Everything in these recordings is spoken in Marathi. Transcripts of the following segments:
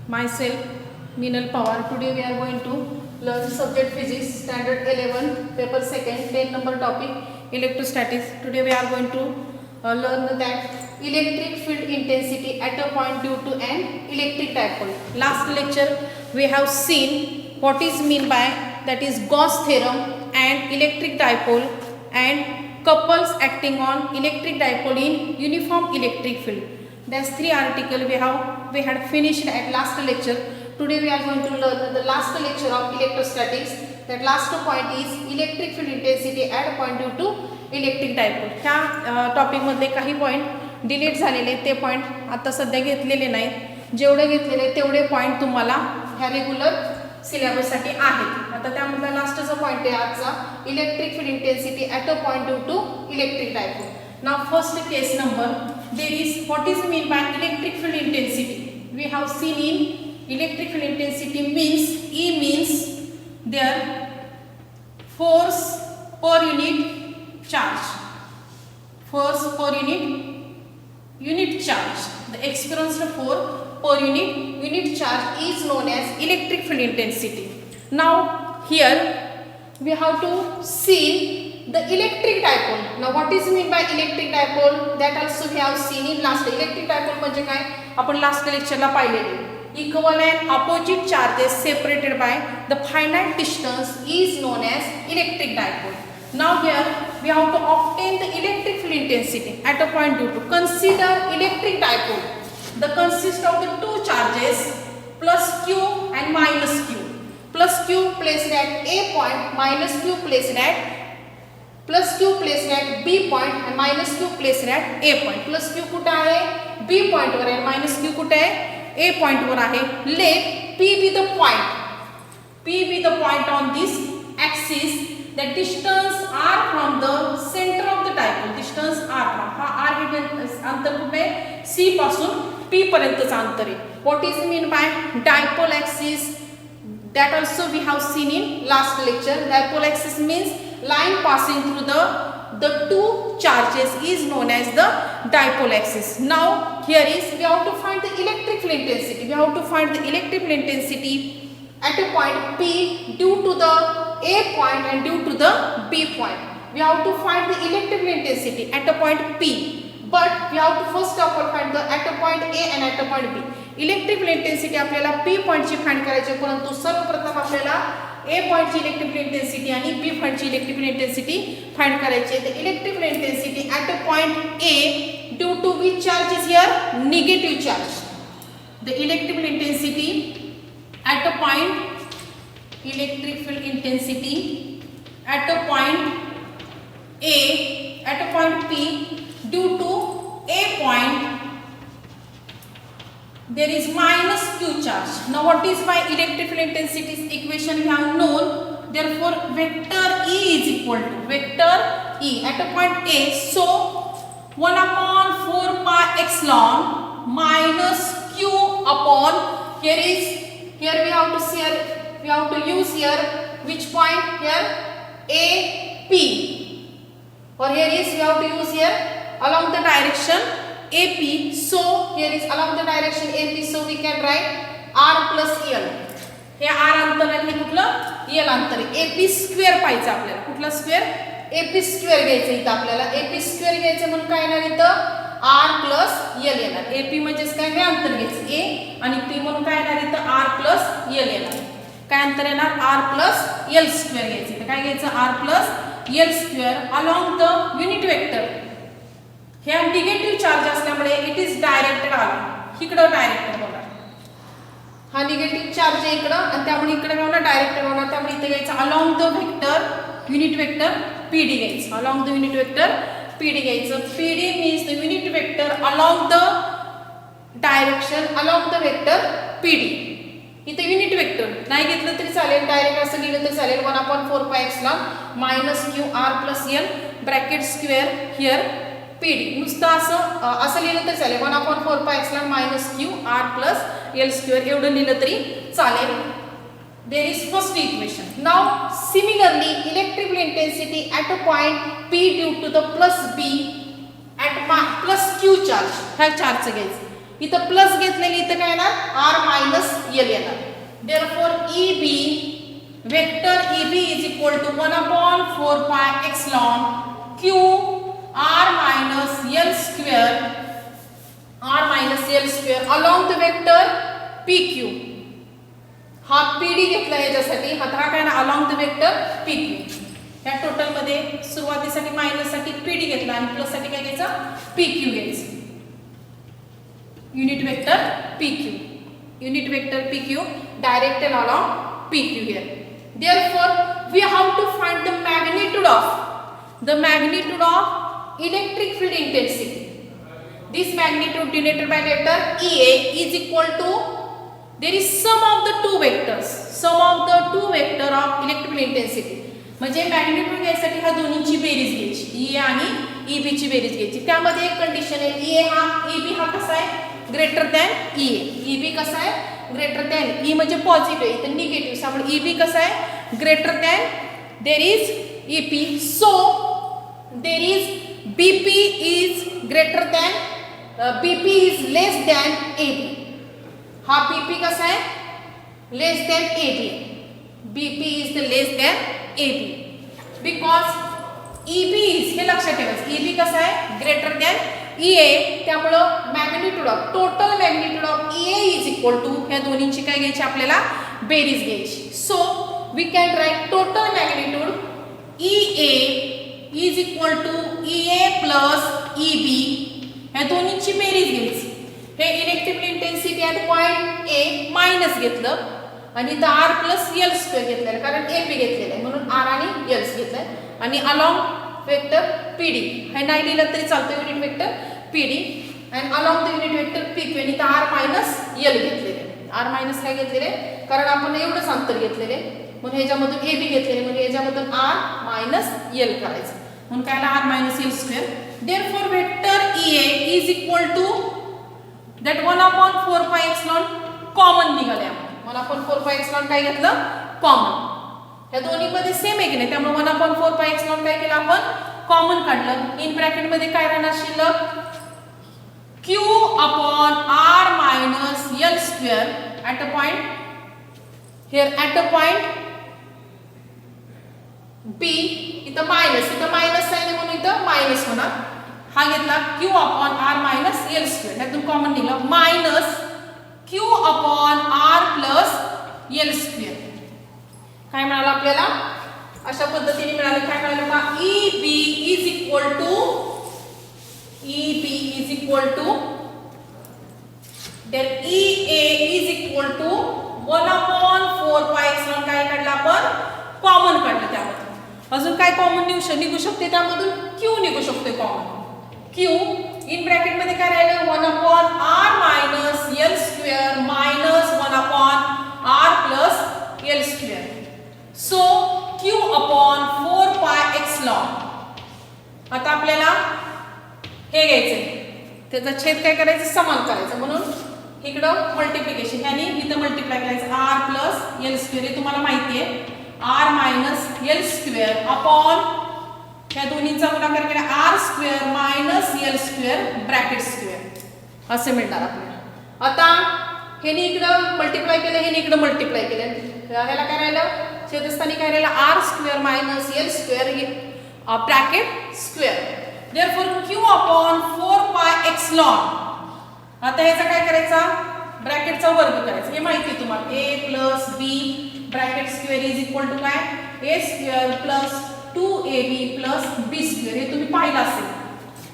Myself, Minal Pawar. Today we are going to learn subject physics, standard 11, paper 2nd, 10 number topic, electrostatics. Today we are going to learn that electric field intensity at a point due to an electric dipole. Last lecture we have seen what is mean by that is Gauss theorem and electric dipole and couples acting on electric dipole in uniform electric field. That's 3 article we had finished at last lecture. Today we are going to learn the last lecture of electrostatics. That last point is electric field intensity at a point due to electric dipole. ह्या टॉपिकमधले काही पॉईंट डिलीट झालेले ते पॉईंट आता सध्या घेतलेले नाहीत. जेवढे घेतलेले तेवढे पॉईंट तुम्हाला ह्या रेग्युलर सिलेबससाठी आहेत. आता त्यामधला लास्टचा पॉईंट आहे आजचा electric field intensity at a point due to electric dipole. Now first case number there is what is mean by electric field intensity. We have seen in electric field intensity means E means their force per unit charge, force per unit charge. The experienced force per unit charge is known as electric field intensity. Now here we have to see the electric dipole. Now what is mean by electric dipole? That also we have seen in last. Electric dipole म्हणजे काय आपण लास्ट लेक्चरला पाहिलेले. Equal and opposite charges separated by the finite distance is known as electric dipole. Now here we have to obtain the electric field intensity at a point due to. Consider electric dipole. The consist of the two charges plus q and minus q. Plus q placed at A point, minus q placed at B point and minus q placed at A point. Plus q कुठे आहे B point वर आहे, minus q कुठे आहे A point वर आहे. Let P be the point on this axis. The distance r from the center of the dipole. Distance r from हा r हे अंतर कुठे आहे C पासून P पर्यंतचं अंतर आहे. What is mean by dipole axis? That also we have seen in last lecture. Dipole axis means line passing through the two charges is known as the dipole axis. Now here is we have to find the electric field intensity. We have to find the electric field intensity at a point P due to the A point and due to the B point. We have to find the electric field intensity at a point P. But we have to first of all find the at a point A and at a point B. Electric field intensity आपल्याला P point ची फाइंड करायची, परंतु सर्वप्रथम आपल्याला A point ची इलेक्ट्रिक फील्ड इंटेन्सिटी आणि B point ची इलेक्ट्रिक फील्ड इंटेन्सिटी फाइंड करायची. The electric field intensity at a point A due to which charge is here? Negative charge. The electric field intensity at a point electric field intensity at a point A at a point P due to A point there is minus q charge. Now what is my electric field intensity equation we have known. Therefore vector E is equal to vector E at a point A. So 1 upon 4 pi epsilon minus q upon here we have to see here. We have to use here which point here A P, or here is we have to use here along the direction AP. So here is along the direction AP, so we can write R plus L. हे R अंतर आहे, हे कुठलं L अंतर आहे. AP स्क्वेअर पाहिजे आपल्याला. कुठला स्क्वेअर AP स्क्वेअर घ्यायचं इथं आपल्याला. AP स्क्वेअर घ्यायचं म्हणून काय येणार इथं R plus L येणार. AP म्हणजेच काय हे अंतर घ्यायचं A आणि P म्हणून काय येणार इथं R plus L येणार. काय अंतर येणार R प्लस L स्क्वेअर घ्यायचं. तर काय घ्यायचं R plus L square along the unit vector. ह्या निगेटिव्ह चार्ज असल्यामुळे इट इज डायरेक्टेड आला इकडं डायरेक्टेड होणार. हा निगेटिव्ह चार्ज आहे इकडं आणि त्यामुळे इकडे होणार डायरेक्टेड होणार. त्यामुळे इथे घ्यायचं along the vector unit vector PD घ्यायचं. Along the unit vector PD घ्यायचं. PD means the unit vector along the direction along the vector PD. इथे युनिट वेक्टर नाही घेतलं तरी चालेल, डायरेक्ट असं लिहिलं तरी चालेल. 1 upon 4 pi epsilon minus q r plus L bracket square here PD. नुसतं असं लिहिलं तरी चालेल. 1 upon 4 pi epsilon minus q r plus L square एवढं लिहिलं तरी चालेल. There is first equation. Now similarly electric field intensity at a point P due to the plus B at plus q charge. ह्या चार्जचं घ्यायचं इथं प्लस घेतलेली इथं काय येणार आर मायनस एल येणार. Therefore EB vector EB is equal to 1/4 pi epsilon Q R minus L square along the vector P Q. हा पीडी घेतला याच्यासाठी हा काय ना along the vector P Q. या टोटल मध्ये सुरुवातीसाठी मायनस साठी पीडी घेतला आणि प्लस साठी काय घ्यायचं पी क्यू घ्यायचं. Unit vector PQ directed along PQ here. Therefore, we have to find the magnitude of electric field intensity. This magnitude denoted by letter EA is equal to there is sum of the two vectors of electric field intensity. म्हणजे मॅग्निट्यूड घ्यायसाठी ह्या दोन्हींची बेरीज घ्यायची EA आणि EB ची बेरीज घ्यायची. त्यामध्ये एक कंडिशन आहे EB हा कसा आहे ग्रेटर दॅन EA. EB कसा आहे ग्रेटर दॅन E म्हणजे पॉझिटिव्ह आहे इथं निगेटिव्ह त्यामुळे EB कसा आहे greater than there is EP. So there is BP is greater than BP is less than AB. हा BP कसा आहे less than AB. BP is the less than AB because EB is हे लक्षात ठेवायचं EB कसा आहे ग्रेटर दॅन EA. त्यामुळं magnitude of total magnitude of EA is equal to ह्या दोन्हींची काय घ्यायची आपल्याला बेरीज घ्यायची. So we can write total magnitude EA is equal to EA plus EB. ह्या दोन्हींची बेरीज घ्यायची. हे electric intensity at point A minus घेतलं आणि इथं R प्लस एल स्क्वेअर घेतलेलं कारण AP घेतलेलं आहे म्हणून R आणि L घेतलंय आणि अलॉंग वेक्टर PD हे नाही लिहिलं तरी चालतं unit vector PD and along the unit vector PQ आणि इथं R मायनस एल घेतलेले. R मायनस काय घेतलेले कारण आपण एवढंच अंतर घेतलेले म्हणून ह्याच्यामधून AB घेतलेले म्हणजे याच्यामधून R मायनस एल करायचं म्हणून काय आला R minus L square. Therefore vector EA is equal to that 1/4 pi एक्सलॉन common निघाले. 1/4 पाय एक्सलॉन काय घेतलं कॉमन. ह्या दोन्ही मध्ये सेम आहे की नाही त्यामुळे 1/4 पाय एक्सलॉन काय केलं आपण कॉमन काढलं. इन ब्रॅकेट मध्ये काय राहणार शिल्लक Q upon R minus L square at a point here at a point B. इथं मायनस आहे म्हणून इथं मायनस होणार. हा घेतला Q upon R minus L square ह्यातून कॉमन निघालं minus Q upon R plus L square. काय मिळालं आपल्याला अशा पद्धतीने मिळालं. काय मिळालं का EB is equal to then EA is equal to 1/4 pi एक्सलॉन काय काढलं आपण कॉमन काढलं. त्यामध्ये अजून काय कॉमन निघू शकते त्यामधून Q निघू शकते कॉमन. Q इन ब्रॅकेट मध्ये काय राहिलं 1/R minus L square minus 1/R plus L square. So Q upon 4 pi एक्सलॉन. आता आपल्याला हे घ्यायचंय त्याचा छेद काय करायचं समान करायचं म्हणून इकडं मल्टिप्लिकेशन ह्यानी इथं मल्टिप्लाय करायचं R प्लस एल स्क्वेअर हे तुम्हाला माहिती आहे R minus L square upon ह्या दोन्हींचा गुणाकार केला R square minus L square bracket square असे मिळणार आपल्याला. आता ह्यानी इकडं मल्टिप्लाय केलं ह्यानी इकडं मल्टिप्लाय केलं ह्याला काय राहिलं छेदस्थानी काय राहिलं R square minus L square bracket square. Therefore Q upon 4 pi एक्सलॉन. आता ह्याचा काय करायचा ब्रॅकेटचा वर्ग करायचा हे माहिती आहे तुम्हाला A plus B bracket square is equal to काय A square plus 2AB plus B square हे तुम्ही पाहिलं असेल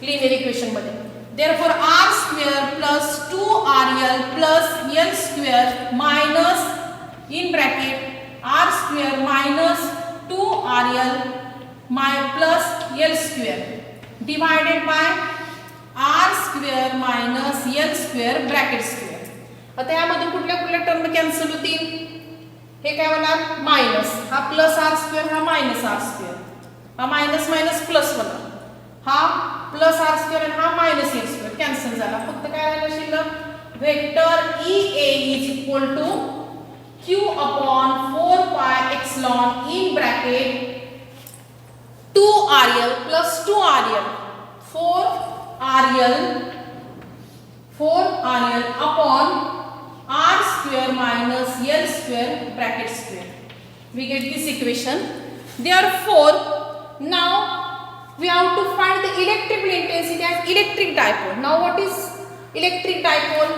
लिनिअर इक्वेशन मध्ये. Therefore R square plus 2RL plus L square minus in bracket R square minus 2RL plus L square divided by R square minus L square bracket square. आता यामधून कुठल्या टर्म कॅन्सल होतील हे काय होणार मायनस हा प्लस R स्क्वेअर हा मायनस R स्क्वेअर हा मायनस मायनस प्लस होणार हा प्लस R स्क्वेअर आणि हा मायनस एल स्क्वेअर कॅन्सल झाला. फक्त काय राहिलं शिल्लक vector EA is equal to Q upon 4 pi epsilon in bracket 2RL plus 2RL 4RL 4RL upon R square minus L square bracket square. We get this equation. Therefore, now we have to find the electrical intensity as electric dipole. Now what is electric dipole?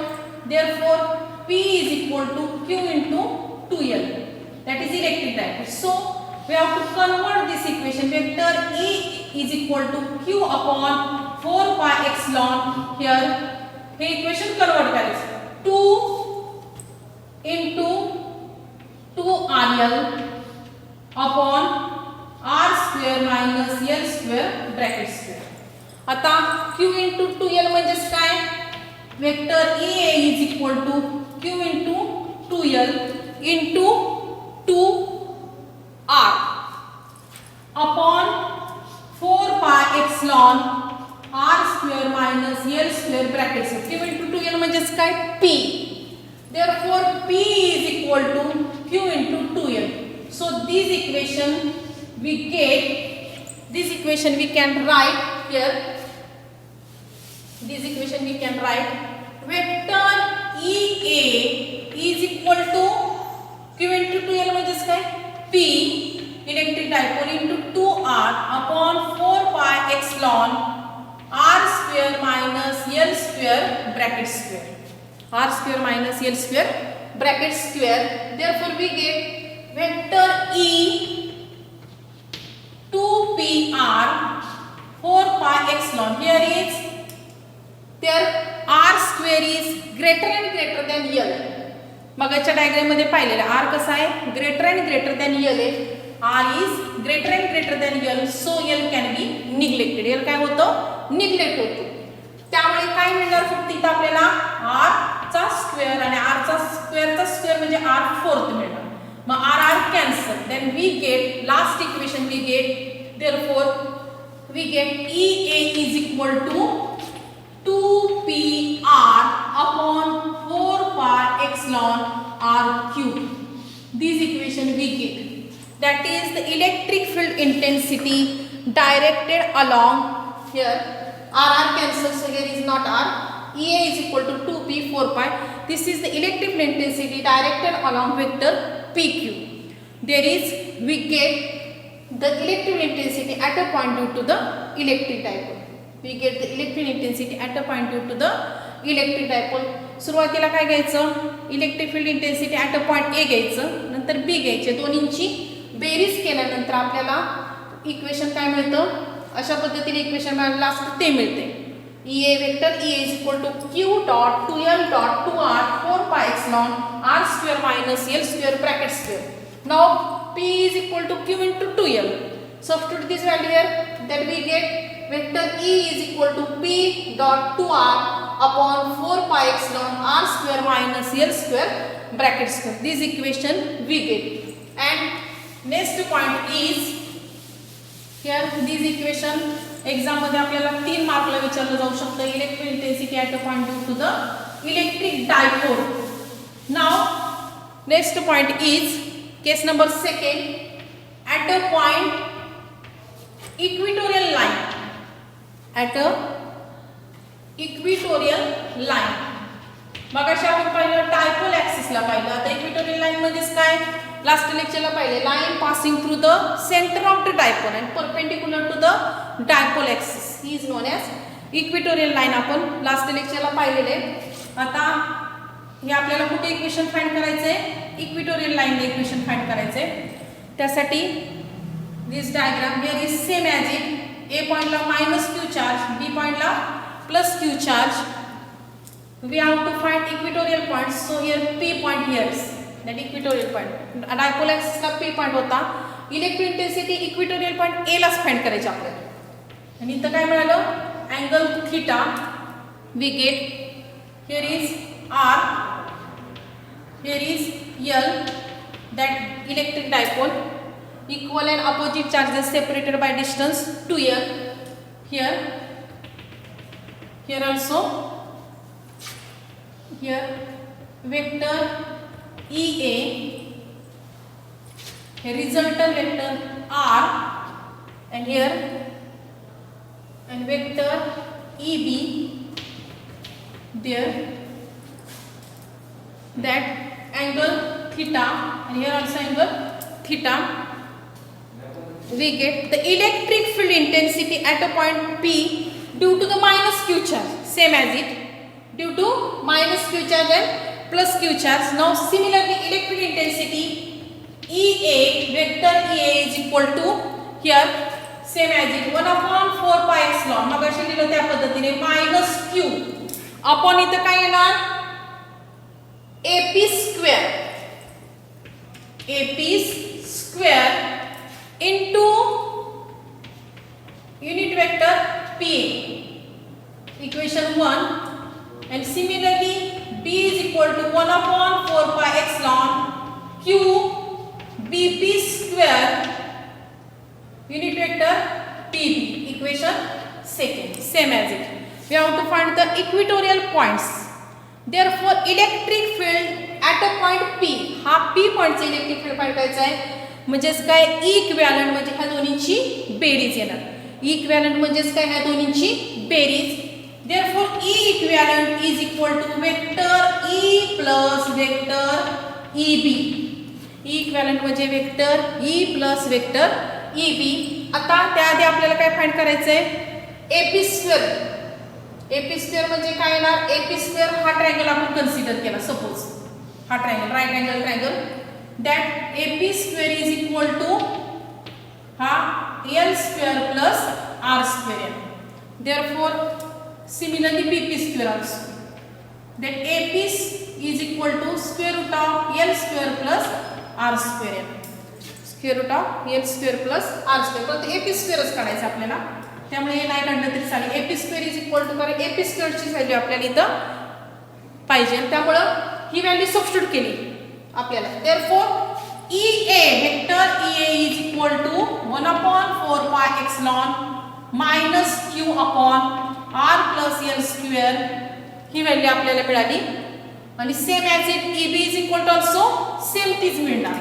Therefore, P is equal to Q into 2L. That is electric dipole. So, we have to convert this equation. Vector E is equal to Q upon 4 pi epsilon. Here, हे equation convert करायचं. 2 into 2RL upon R square minus L square bracket square. आता Q into 2L म्हणजेच काय? Vector EA is equal to Q into 2L into 2R upon 4 pi epsilon R square minus L square bracket square. Q into 2L म्हणजेच काय? P. Therefore, P is equal to Q into 2L. So, this equation we can write here. This equation we can write vector EA is equal to Q into 2L म्हणजेच काय? P electric dipole into 2R upon 4 pi epsilon R square minus L square bracket square. R square minus L square bracket square. Therefore, we get vector E 2PR 4 pi epsilon. Here is there R square is greater and greater than L. मगाच्या डायग्राम मध्ये पाहिलेलं R कसा आहे? greater and greater than L आहे. R is greater and greater than L, so L can be neglected. L काय होतं? निग्लेक्ट होतो. त्यामुळे काय मिळणार फक्त इथं आपल्याला R चा स्क्वेअर आणि R चा स्क्वेअरचा स्क्वेअर म्हणजे R4 मिळणार. मग R cancel. Then we get last equation we get therefore we get EA is equal to 2PR upon 4 pi epsilon R cube. This equation we get. That is the electric field intensity directed along here. R cancels, so here is not R. EA is equal to 2P 4 pi. This is the electric field intensity directed along vector PQ. There is, we get the electric intensity at a point due to the electric dipole. We get the electric intensity at a point due to the electric dipole. सुरुवातीला काय घ्यायचं? Electric field intensity at a point A घ्यायचं, नंतर बी घ्यायचे. दोन्हींची बेरीज केल्यानंतर आपल्याला इक्वेशन काय मिळतं? अशा पद्धतीने इक्वेशन मिळालं लास्ट ते मिळते. EA vector EA is equal to Q dot 2L dot 2R 4 pi epsilon R square minus L square bracket square. Now P is equal to Q into 2L. Substitute this value here, that we get vector E is equal to P dot 2R upon 4 pi epsilon R square minus L square bracket square. This equation we get. And next point is here this equation exam मध्ये आपल्याला 3 मार्कला विचारलं जाऊ शकतं. Electric intensity at a point due to the electric dipole. Now next point is case number second at a point equatorial line. At a equatorial line. मगाशी आपण पाहिलं डायपोल ॲक्सिसला पाहिलं. आता इक्विटोरियल लाइन म्हणजेच काय? लास्ट लेक्चरला पाहिले line passing through the centre of the dipole and perpendicular to the dipole axis he is known as equatorial line. आपण लास्ट लेक्चरला पाहिलेले. आता हे आपल्याला कुठे इक्वेशन फाइंड करायचंय? इक्विटोरियल लाइन इक्वेशन फाइंड करायचंय. त्यासाठी this diagram here is same as it. A पॉइंटला मायनस क्यू चार्ज, बी पॉइंटला plus Q charge. We have to find equatorial points. So here P point here that equatorial point. Dipole ॲक्सिसला P पॉइंट होता. Electric intensity equatorial point A लाच फाइंड करायची आपल्याला. आणि इथं काय मिळालं? Angle theta. We get here is R, here is L, that electric dipole. Equal and opposite charges separated by distance 2L. Here also, here vector EA, here resultant vector R, and here and vector EB, there that angle theta and here also angle theta, we get the electric field intensity at a point P due to the minus q charge, same as it, due to minus q charge and plus q charge. Now similarly electric intensity EA, vector EA is equal to here same as it 1/4 pi epsilon, मगाशी लिहिलं त्या पद्धतीने minus q upon इथं काय येणार AP square into unit vector PA, equation 1, and similarly B is equal to 1/4 pi epsilon Q BP square unit vector PB, equation 2, same as it. We have to find the equatorial points. Therefore electric field at a point P, हा P पॉइंट चा इलेक्ट्रिक फील्ड फाइंड करायचा आहे, म्हणजेच काय इक्विव्हॅलंट म्हणजे ह्या दोन्हीची बेरीज येणार. इक्विव्हॅलंट म्हणजेच काय ह्या दोन्हीची बेरीज. Therefore E equivalent is equal to vector E plus vector EB. E equivalent म्हणजे vector E plus vector EB. आता त्याआधी आपल्याला काय फाइंड करायचं आहे AP स्क्वेअर. AP स्क्वेअर म्हणजे काय येणार, AP स्क्वेअर हा ट्रायंगल आपण कन्सिडर केला, सपोज हा triangle right angle triangle, that AP square is equal to हा L square plus R square. Therefore similarly BP square also, that AP is equal to square root of L square plus R square, square root of L square plus R square. पण AP square च काढायचं आपल्याला, त्यामुळे हे नाही काढलं तरी चालेल. AP square is equal to कारण AP square ची व्हॅल्यू आपल्याला इथं पाहिजे, त्यामुळे ही व्हॅल्यू सबस्टिट्यूट केली आपल्याला. Therefore EA vector EA is equal to 1/4 pi epsilon minus Q upon R plus L square, ही व्हॅल्यू आपल्याला मिळाली. आणि same as it EB is equal to also same तीच मिळणार.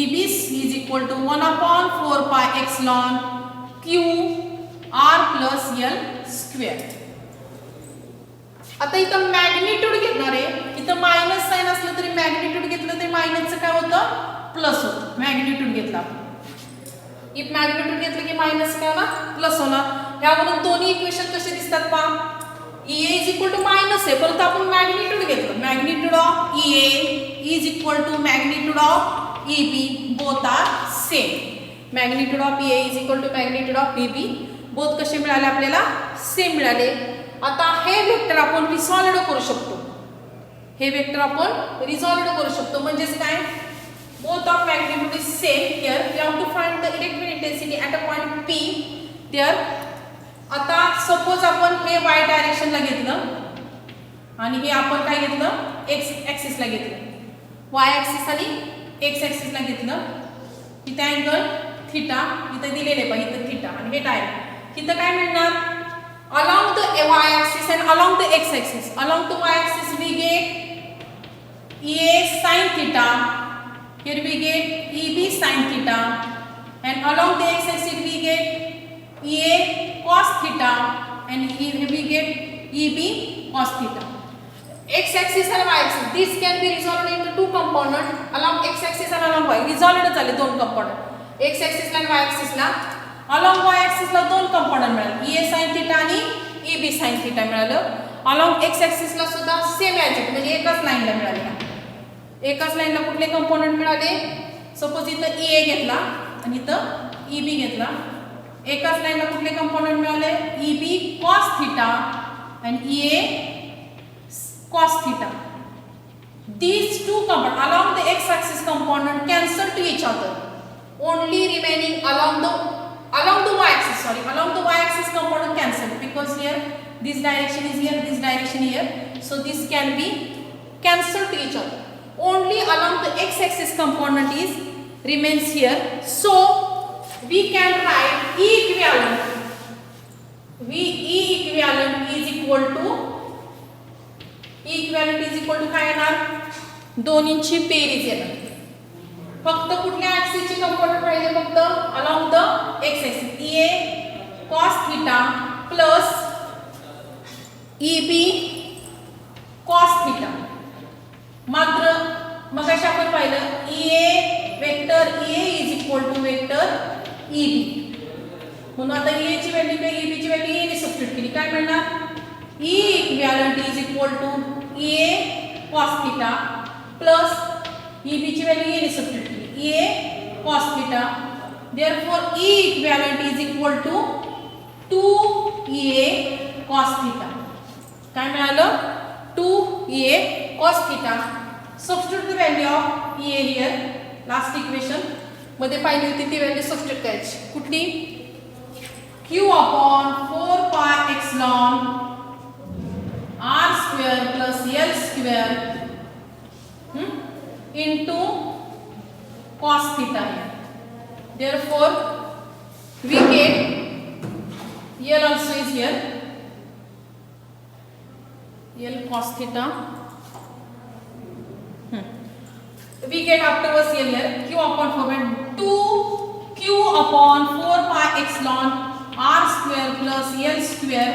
EB is equal to 1/4 pi epsilon Q R plus L square. आता इथं मॅग्निट्यूड घेणार आहे, इथं मायनस साइन असलं तरी मॅग्निट्यूड घेतलं तरी मायनसचं काय होतं प्लस होतं. मॅग्निट्यूड घेतला, इफ मॅग्निट्यूड घेतलं की मायनस काय होणार प्लस होणार. यावरून दोन्ही इक्वेशन कसे दिसतात पहा, EA is equal to minus आहे, परंतु आपण मॅग्निट्यूड घेतलं, magnitude of EA is equal to magnitude of EB, both are same. Magnitude of EA is equal to magnitude of EB, both कसे मिळाले आपल्याला सेम मिळाले. आता हे वेक्टर आपण रिसॉल्व्ड करू शकतो, हे वेक्टर आपण रिसॉल्व्ड करू शकतो, म्हणजेच काय both of magnitude is same. Here we have to find the electric intensity at a point P there. आता सपोज आपण हे y डायरेक्शनला घेतलं आणि हे आपण काय घेतलं x ॲक्सिसला घेतलं, y ॲक्सिस आणि x ॲक्सिसला घेतलं. इथे अँगल थीटा इथे दिलेले पहा, इथे थीटा आणि हे डायरेक्ट. इथं काय मिळणार along the y axis and along the x axis. Along the y axis we get EA sin theta, here we get EB sin theta, and along the x axis we get EA cos theta, and here we get EB cos theta. X axis and y axis, this can be resolved into two components, along x axis and along y. Resolved झाले दोन component, x axis आणि y axis ला. along y axis ला दोन कंपोनेंट मिळाले, EA sin theta आणि EB sin theta मिळालं. along x axis ला सुद्धा सेम ॲज इट म्हणजे एकाच लाईनला मिळाले. एकाच लाईनला कुठले कंपोनेंट मिळाले, सपोज इथं EA घेतला आणि इथं EB घेतला, एकाच लाईनला कुठले कंपोनेंट मिळाले EB cos theta and EA cos theta. These two components along the x axis component cancel to each other, only remaining along the y axis, along the y axis component cancel, because here this direction is here, this direction here, so this can be cancelled to each other. Only along the x axis component is remains here, so we can write E equivalent is equal to काय येणार, दोन्हींची बेरीज येणार. फक्त कुठल्या ॲक्सिसची कंपोनेंट पाहिजे, फक्त along the x axis EA cos theta plus EB cos theta. मात्र मग अशा आपण पाहिलं EA vector EA is equal to vector EB. म्हणून आता EA ची व्हॅल्यू काय EB ची व्हॅल्यू EA ने सबस्टिट्यूट केली, काय मिळणार E equivalent is equal to EA cos theta plus EB ची व्हॅल्यू EA ने सबस्टिट्यूट केली EA cos theta. Therefore E equivalent is equal to 2EA cos theta. काय मिळालं 2EA cos theta. Substitute the value of EA here. Last equation मध्ये पाहिली होती ती व्हॅल्यू सबस्टिट्यूट करायची. कुठली Q upon 4 pi epsilon R square plus L square into cos theta here. Therefore we get L also is here, L cos theta. We get afterwards L here Q upon 4 and 2Q upon 4 pi epsilon R square plus L square.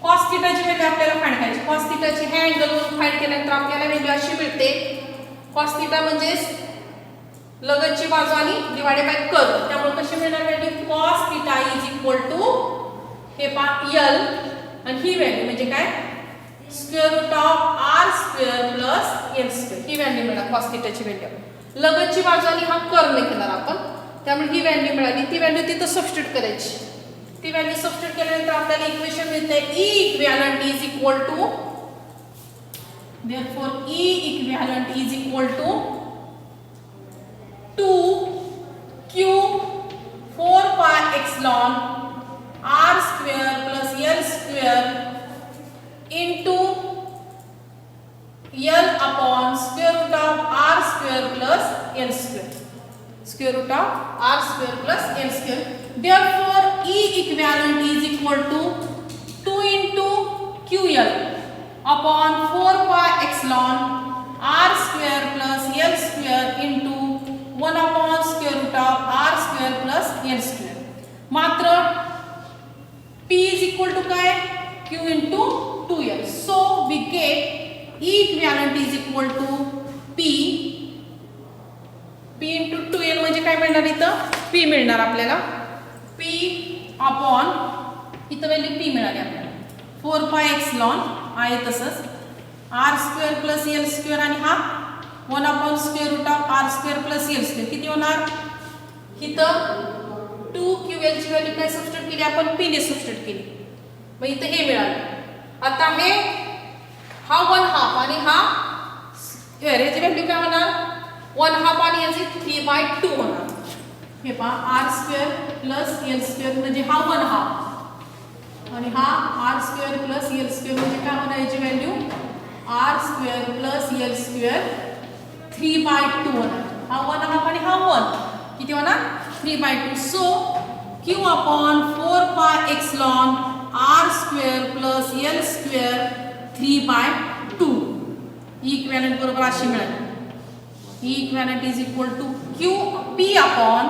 cos theta ची व्हॅल्यू आपल्याला फाइंड करायची. cos theta ची ह्या अँगल वरून फाइंड केल्यानंतर आपल्याला व्हॅल्यू अशी मिळते. cos theta म्हणजे लगतची बाजू आणि डिवाइडेड बाय कर्व. त्यामुळे कशी मिळणार value cos theta is equal to हे पा L आणि ही व्हॅल्यू म्हणजे काय square root of R square plus L square. ही व्हॅल्यू मिळणार cos theta ची व्हॅल्यू. लगतची बाजू आणि हा कर्व लिखणार आपण. त्यामुळे ही व्हॅल्यू मिळाली. ती व्हॅल्यू तिथं सबस्टिट्यूट करायची. ती व्हॅल्यू सबस्टिट्यूट केल्यानंतर आपल्याला इक्वेशन मिळते E equivalent is equal to therefore E equivalent is equal to 2Q 4 pi epsilon R square plus L square into L upon square root of R square plus L square. Square root of R square plus L square. Therefore E equivalent is equal to 2 into QL upon 4 pi epsilon R square plus L square into 1 upon square root of R square plus L square. मात्र P is equal to काय Q into 2L. So we get E equivalent is equal to P into 2L म्हणजे काय मिळणार इथं P मिळणार आपल्याला. P upon इथं व्हॅल्यू P मिळाली आपल्याला 4 pi epsilon आहे तसंच R square plus L square आणि हा 1 upon square root of R square plus L square किती होणार इथं 2QL ची व्हॅल्यू काय सबस्टिट्यूट केली आपण P ने सबस्टिट्यूट केली. मग इथं हे मिळालं. आता हे हा 1/2 आणि हा स्क्वेअर याची व्हॅल्यू काय होणार 1/2 आणि याची 3/2 होणार. हे पहा R square plus L square म्हणजे हा 1/2 आणि हा R square plus L square म्हणजे काय होणार याची value R square plus L square 3/2 होणार. हा 1/2 आणि हा 1 किती होणार 3/2. So Q upon 4 pi epsilon R square plus L square 3/2. Equivalent बरोबर अशी मिळाली. Equivalent is equal to P upon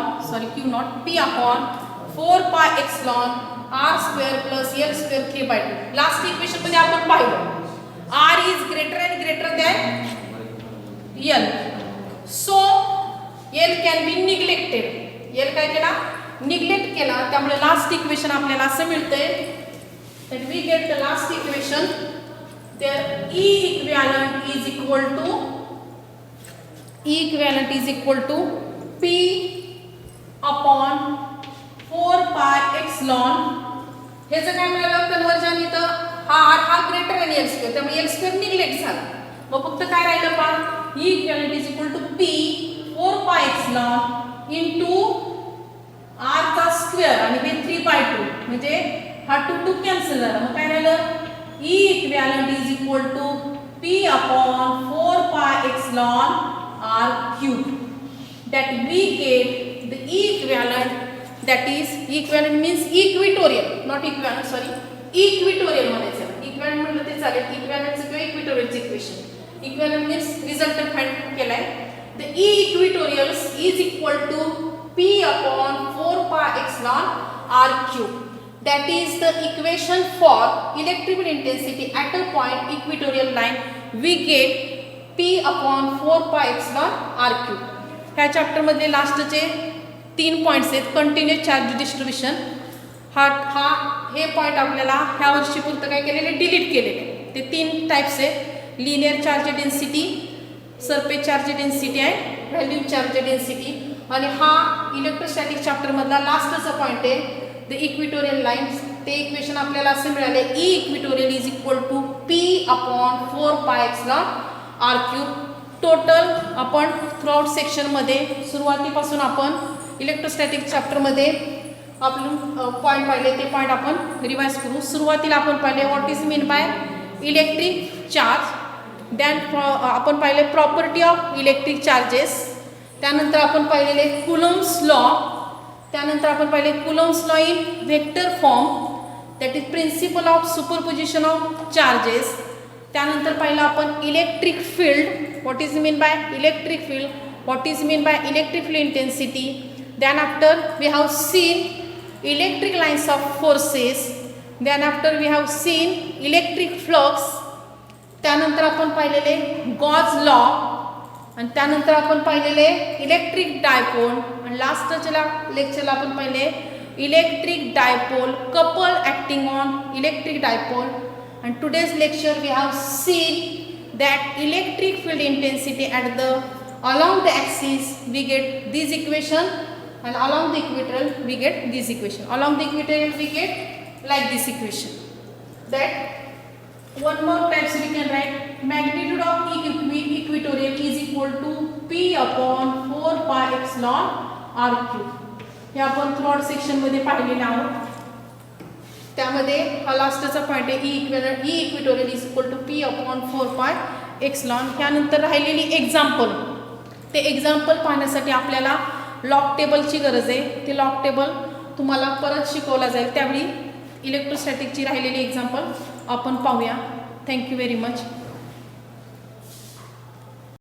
4 pi epsilon R square plus L square 3/2. Last equation मध्ये आपण पाहिलं R is greater and greater than L. So L can be neglected. L काय केला निग्लेक्ट केला. त्यामुळे लास्ट इक्वेशन आपल्याला असं मिळतंय that we get the last equation there E equivalent is equal to P upon 4 pi epsilon. हे जर काय मिळालं कन्वर्जन इथं हा ग्रेटर आणि L स्क्वेअर त्यामुळे L स्क्वेअर निग्लेक्ट झाला. मग फक्त काय राहिलं पहा E equivalent is equal to P 4 pi epsilon into R चा स्क्वेअर आणि हे 3/2 म्हणजे हा 2 कॅन्सल झाला. मग काय राहिलं E equivalent is equal to P upon 4 pi epsilon R cube. That we get the E equivalent, that is equivalent means equatorial, not equivalent, sorry, equatorial म्हणायचं. equivalent म्हटलं ते चालेल. equivalent किंवा equatorial equation. equivalent means resultant find केलाय. The E equatorials is equal to P upon 4 pi epsilon R cube. That is the equation for electrical intensity at a point equatorial line we get P/4πε r3. ह्या चॅप्टरमध्ये लास्टचे 3 पॉईंट्स आहेत. कंटिन्युअस चार्ज डिस्ट्रीब्युशन हे पॉईंट आपल्याला ह्या वर्षी पुरतं काय केलेले डिलीट केलेले. ते 3 टाईप्स आहेत. Linear charge density, surface charge density आहे, व्हॅल्यू चार्ज डेन्सिटी. आणि हा इलेक्ट्रोस्टॅटिक चॅप्टरमधला लास्टचा पॉईंट आहे द इक्विटोरियल लाईन्स. ते इक्वेशन आपल्याला असं मिळाले E equatorial is equal to P/4πε r3. Total आपण थ्रूआउट सेक्शनमध्ये सुरुवातीपासून आपण इलेक्ट्रोस्टॅटिक चॅप्टरमध्ये आपण पॉईंट पाहिले ते पॉईंट आपण रिवाइज करू. सुरुवातीला आपण पाहिले what is mean by electric charge. Than आपण पाहिले प्रॉपर्टी ऑफ इलेक्ट्रिक चार्जेस. त्यानंतर आपण पाहिलेले कुलम्स लॉ. त्यानंतर आपण पाहिले Coulomb's law in vector form, that is principle of superposition of charges. त्यानंतर पाहिलं आपण electric field, what is mean by electric field, what is mean by electric field intensity. Then after we have seen electric lines of forces. Then after we have seen electric flux. त्यानंतर आपण पाहिलेले गॉज लॉ. आणि त्यानंतर आपण पाहिलेले इलेक्ट्रिक डायपोल. आणि लास्टच्या लेक्चरला आपण पाहिले electric dipole couple acting on electric dipole. And today's lecture we have seen that electric field intensity at the along the axis we get this equation, and along the equatorial we get this equation. Along the equatorial we get like this equation. That one more types we can write magnitude of equatorial is equal to P/4πε r3. हे आपण थर्ड सेक्शन मध्ये पाहिलेले आहोत. त्यामध्ये हा लास्टचा पॉईंट आहे E equatorial is equal to P/4πε. त्यानंतर राहिलेली एक्झाम्पल. ते एक्झाम्पल पाहण्यासाठी आपल्याला लॉग टेबलची गरज आहे. ते लॉग टेबल तुम्हाला परत शिकवला जाईल. त्यावेळी इलेक्ट्रोस्टॅटिकची राहिलेली एक्झाम्पल आपण पाहूया. Thank you very much.